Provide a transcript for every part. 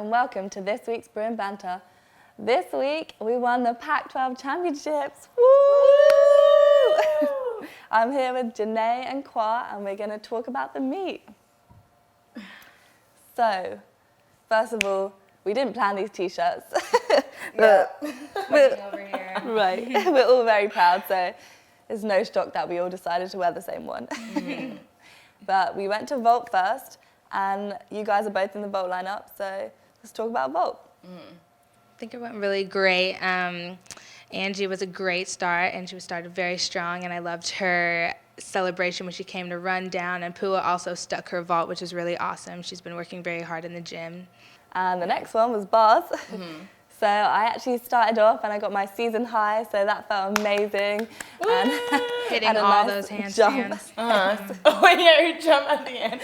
and welcome to this week's Brew and Banter. This week, we won the Pac-12 championships. Woo! I'm here with Janae and Kwa, and we're going to talk about the meet. So, first of all, we didn't plan these t-shirts. Over here. Right, we're all very proud, so it's no shock that we all decided to wear the same one. But we went to Vault first, and you guys are both in the Vault lineup, so let's talk about Vault. I think it went really great. Angie was a great start, and she started very strong, and I loved her celebration when she came to run down, and Pua also stuck her vault, which was really awesome. She's been working very hard in the gym. And the next one was bars. So I actually started off and I got my season high, so that felt amazing. And Hitting had a all nice those handstands. jump. Oh, yeah, you jump at the end.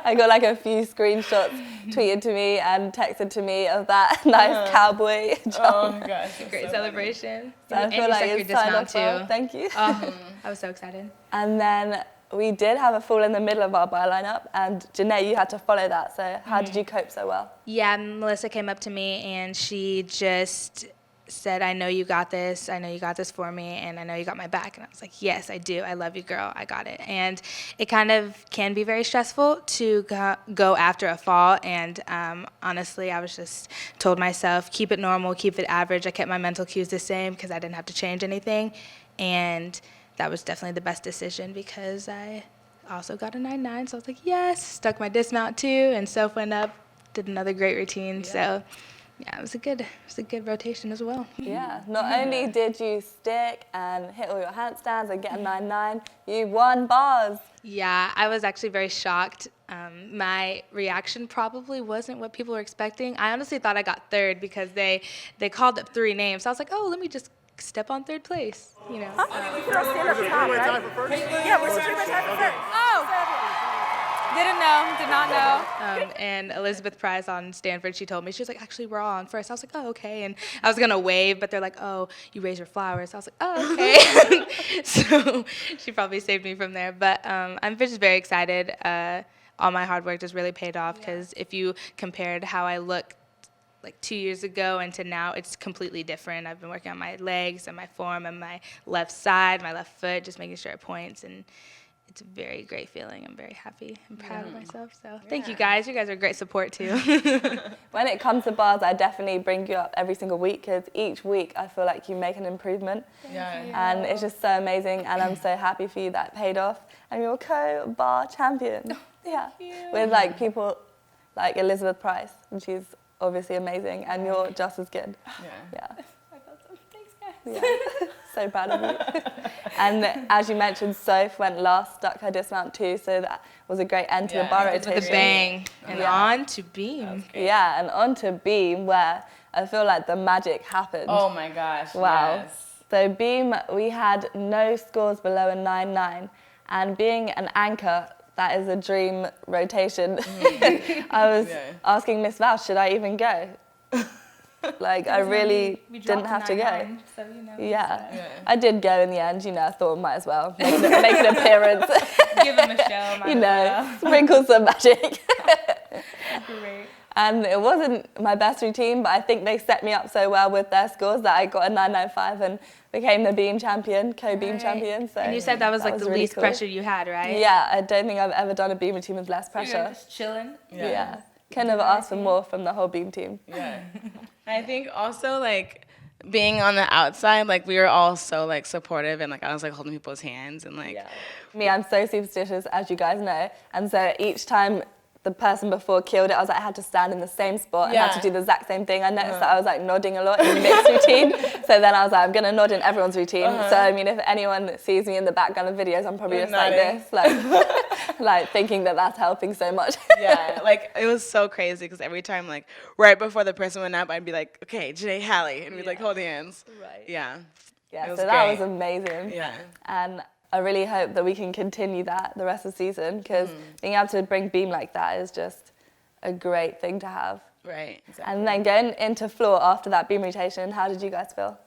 I got like a few screenshots tweeted to me and texted to me of that nice cowboy jump. Oh my gosh. Great celebration. So I And feel you like stuck your it started dismount off well. too. Thank you. I was so excited. And then we did have a fall in the middle of our bar lineup, and Janae, you had to follow that. So how did you cope so well? Yeah, Melissa came up to me and she just said, I know you got this. I know you got this for me, and I know you got my back. And I was like, yes, I do. I love you, girl. I got it. And it kind of can be very stressful to go after a fall. And honestly, I was just told myself, keep it normal, keep it average. I kept my mental cues the same because I didn't have to change anything. And that was definitely the best decision because I also got a 9.9. So I was like, yes, stuck my dismount too, and Soph went up, did another great routine. Yeah. So yeah, it was a good rotation as well. Yeah, not only did you stick and hit all your handstands and get a 9.9, you won bars. Yeah, I was actually very shocked. My reaction probably wasn't what people were expecting. I honestly thought I got third because they called up 3 names. So I was like, oh, let me just step on 3rd place, you know. Yeah, we're supposed to time for first. Did not know. And Elizabeth Price on Stanford, she told me, she was like, actually, we're all on first. I was like, oh, okay. And I was going to wave, but they're like, oh, you raise your flowers. I was like, oh, okay. So she probably saved me from there. But I'm just very excited. All my hard work just really paid off because if you compared how I looked like 2 years ago and to now, it's completely different. I've been working on my legs and my form and my left side, my left foot, just making sure it points, and it's a very great feeling. I'm very happy and proud of myself. So thank you guys. You guys are great support too. When it comes to bars, I definitely bring you up every single week because each week I feel like you make an improvement. And it's just so amazing, and I'm so happy for you that paid off. And you're co-bar champion. Yeah, with like people like Elizabeth Price, and she's obviously amazing, and you're just as good. Yeah. I felt so. Thanks, guys. Yeah. So proud of you. And as you mentioned, Soph went last, stuck her dismount too, so that was a great end to the bar rotation. With a bang. And on to beam. Yeah, and on to beam, where I feel like the magic happened. Oh my gosh. Wow. Yes. So beam, we had no scores below a 9.9, and being an anchor, that is a dream rotation. I was asking Miss Val, should I even go? Like, I really didn't have to go. So, you know, Yeah, I did go in the end, you know, I thought I might as well make an appearance. give them a show. You know, sprinkle some magic. Great. And it wasn't my best routine, but I think they set me up so well with their scores that I got a 9.95 and became the beam champion, co-beam champion. So And you said that was like the really least cool. pressure you had, right? Yeah, I don't think I've ever done a beam routine with less pressure. Just chilling. Yeah. Couldn't have asked for more from the whole beam team. Yeah. I think also like being on the outside, like we were all so like supportive, and like I was like holding people's hands and like. Me, I'm so superstitious, as you guys know, and so each time the person before killed it, I was like, I had to stand in the same spot and had to do the exact same thing. I noticed that I was like nodding a lot in the mixed routine, so then I was like, I'm gonna nod in everyone's routine. So I mean, if anyone sees me in the background of videos, I'm probably just like this, like thinking that that's helping so much. Yeah, like it was so crazy because every time like right before the person went up, I'd be like, okay, Janae, Hallie, and we'd like hold hands. Right. Yeah. Yeah, It so was that was great. amazing. Yeah. And I really hope that we can continue that the rest of the season, because being able to bring beam like that is just a great thing to have. Right. Exactly. And then going into floor after that beam rotation, how did you guys feel?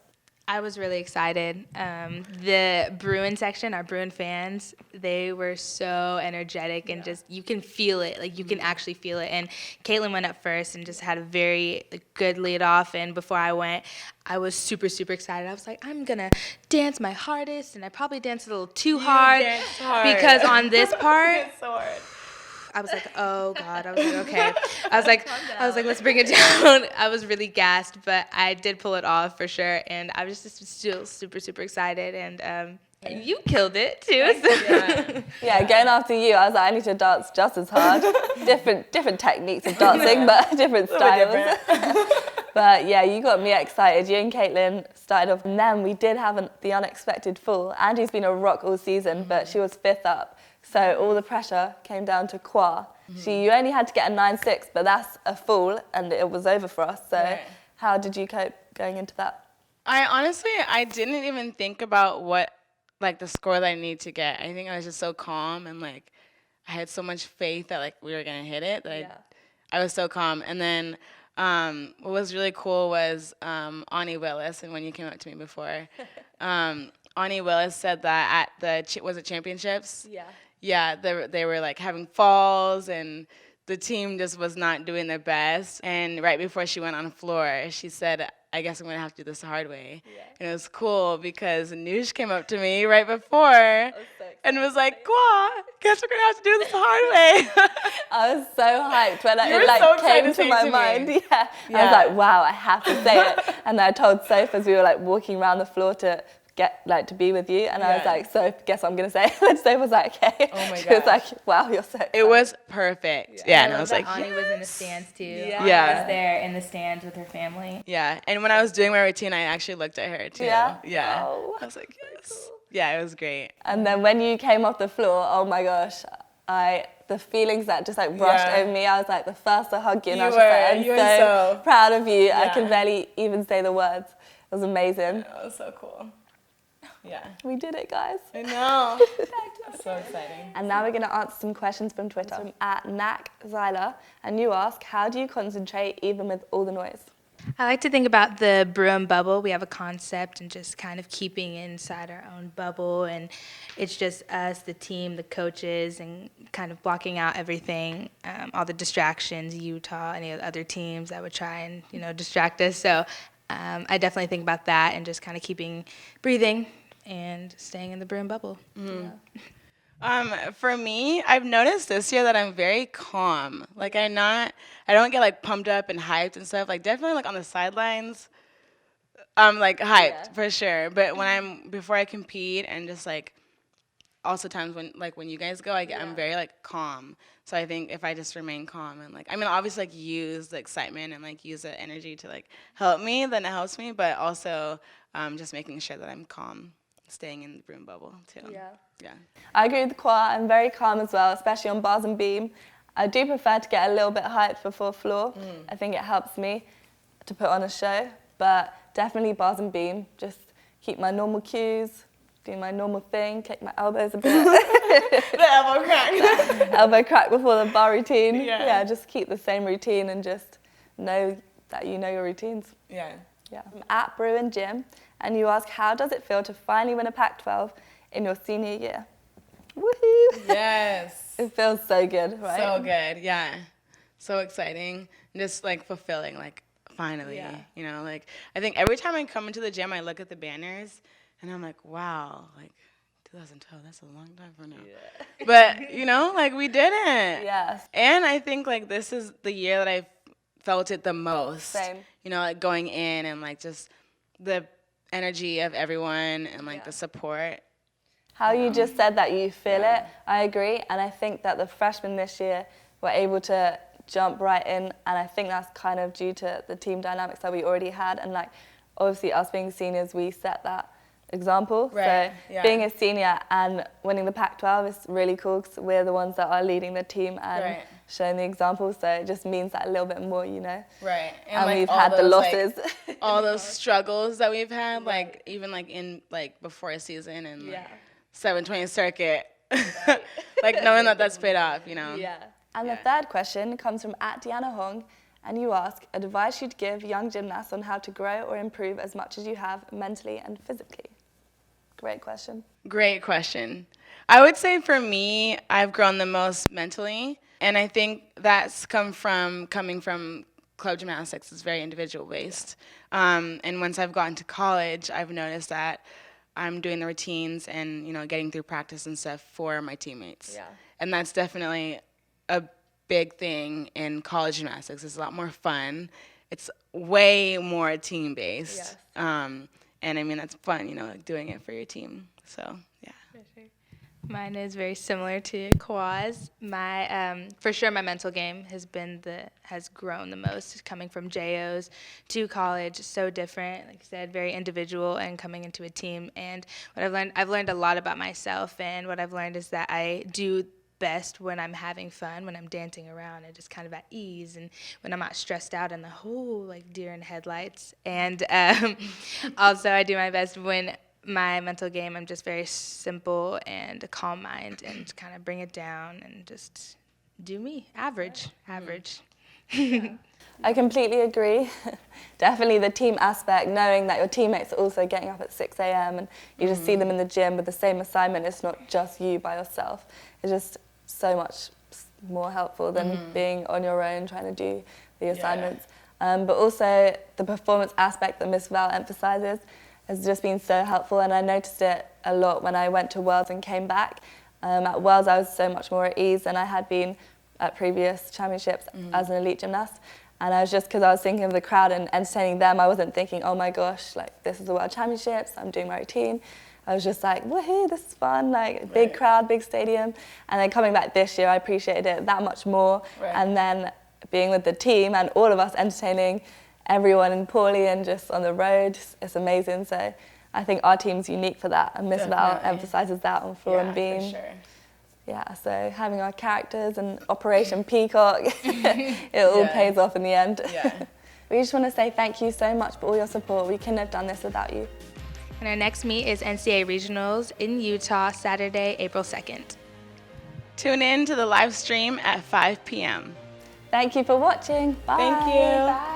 I was really excited. The Bruin section, our Bruin fans, they were so energetic and just, you can feel it. Like, you can actually feel it. And Caitlin went up first and just had a very good lead off. And before I went, I was super, super excited. I was like, I'm going to dance my hardest. And I probably danced a little too hard. Because on this part, so hard. I was like, oh God. I was like, okay. I was like, let's bring it down. I was really gassed, but I did pull it off for sure. And I was just still super, super excited. And you killed it too. Yeah, going after you, I was like, I need to dance just as hard. different techniques of dancing, but different styles. But yeah, you got me excited. You and Caitlin started off, and then we did have the unexpected fall. Angie's been a rock all season, but she was 5th up. So all the pressure came down to Kwa. You only had to get a 9.6, but that's a fall, and it was over for us. So how did you cope going into that? I didn't even think about what, like, the score that I need to get. I think I was just so calm, and, like, I had so much faith that, like, we were going to hit it that I was so calm. And then what was really cool was Ani Willis, and when you came up to me before, Ani Willis said that at the championships? Yeah, they were like having falls, and the team just was not doing their best. And right before she went on the floor, she said, I guess I'm going to have to do this the hard way. And it was cool because Noosh came up to me right before and was like, Kwa, guess we're going to have to do this the hard way. I was so hyped when it came to my mind. Yeah. I was like, wow, I have to say it. And I told Soph as we were like walking around the floor to be with you, and I was like, so guess what I'm gonna say? And Soph was like, okay. Oh my She was gosh. like, wow, you're so excited. It was perfect. Yeah, and I was like, Ani was in the stands too. Yeah. Ani was there in the stands with her family. Yeah, and when I was doing my routine, I actually looked at her too. Yeah? Oh. I was like, yes. Yeah, it was great. And then when you came off the floor, oh my gosh, the feelings that just like rushed over me. I was like the first to hug you, and I was just like, I'm so proud of you. I can barely even say the words. It was amazing. That was so cool. Yeah. We did it, guys. I know. So exciting. And now we're going to answer some questions from Twitter. From @NackZyla. And you ask, how do you concentrate even with all the noise? I like to think about the Bruin bubble. We have a concept and just kind of keeping inside our own bubble, and it's just us, the team, the coaches, and kind of blocking out everything, all the distractions, Utah, any other teams that would try and distract us. So I definitely think about that and just kind of breathing and staying in the Bruin bubble. For me, I've noticed this year that I'm very calm. Like I don't get like pumped up and hyped and stuff. Like definitely like on the sidelines, I'm like hyped for sure. But before I compete and just like also times when you guys go, I'm very like calm. So I think if I just remain calm and obviously like use the excitement and like use the energy to like help me, then it helps me. But also just making sure that I'm calm, staying in the Bruin bubble too. Yeah. I agree with Kwa. I'm very calm as well, especially on bars and beam. I do prefer to get a little bit hyped before floor. I think it helps me to put on a show, but definitely bars and beam. Just keep my normal cues, do my normal thing, kick my elbows a bit. The elbow crack. Elbow crack before the bar routine. Yeah, just keep the same routine and just know that you know your routines. Yeah. I'm @Bruin Gym, and you ask, how does it feel to finally win a Pac-12 in your senior year? Woohoo! Yes. It feels so good, right? So good, yeah. So exciting. And just like fulfilling, like finally. Like I think every time I come into the gym, I look at the banners and I'm like, wow, like 2012, that's a long time from now. But, like we did it. Yes. And I think like this is the year that I felt it the most. Same. Like going in and like just the energy of everyone and like the support. How you just said that you feel it, I agree. And I think that the freshmen this year were able to jump right in. And I think that's kind of due to the team dynamics that we already had. And like, obviously us being seniors, we set that example. Right. So being a senior and winning the Pac-12 is really cool because we're the ones that are leading the team and showing the example. So it just means that a little bit more, Right. And like we've had the losses. Like, all those struggles that we've had, like even like in like before a season and like 720 circuit, like knowing that that's paid off, Yeah. And the third question comes from @Deanna Hong, And you ask, advice you'd give young gymnasts on how to grow or improve as much as you have mentally and physically? Great question. Great question. I would say for me, I've grown the most mentally, and I think that's coming from club gymnastics. It's very individual based. And once I've gotten to college, I've noticed that I'm doing the routines and getting through practice and stuff for my teammates. Yeah. And that's definitely a big thing in college gymnastics. It's a lot more fun. It's way more team based. Yes. And I mean that's fun, like doing it for your team. So yeah. Mine is very similar to Kawaz. For sure, my mental game has grown the most, coming from JOs to college. So different, like you said, very individual, and coming into a team. And what I've learned a lot about myself. And what I've learned is that I do best when I'm having fun, when I'm dancing around and just kind of at ease, and when I'm not stressed out in the whole like deer in headlights. And also, I do my best when my mental game, I'm just very simple and a calm mind, and kind of bring it down and just do me. Average. I completely agree. Definitely the team aspect, knowing that your teammates are also getting up at 6 a.m. and you just see them in the gym with the same assignment. It's not just you by yourself. It's just so much more helpful than being on your own trying to do the assignments. But also the performance aspect that Miss Val emphasizes has just been so helpful, and I noticed it a lot when I went to Worlds and came back. At Worlds I was so much more at ease than I had been at previous championships as an elite gymnast. And I was just, because I was thinking of the crowd and entertaining them, I wasn't thinking, oh my gosh, like this is the World Championships, I'm doing my routine. I was just like, woohoo, this is fun, like big crowd, big stadium. And then coming back this year, I appreciated it that much more. Right. And then being with the team and all of us entertaining everyone in Paulie and just on the road, it's amazing. So I think our team's unique for that, and Miss Val emphasizes that on floor and beam. For sure. Yeah, so having our characters and Operation Peacock, it all pays off in the end. Yeah. We just want to say thank you so much for all your support. We couldn't have done this without you. And our next meet is NCAA Regionals in Utah, Saturday, April 2nd. Tune in to the live stream at 5 p.m. Thank you for watching. Bye. Thank you. Bye.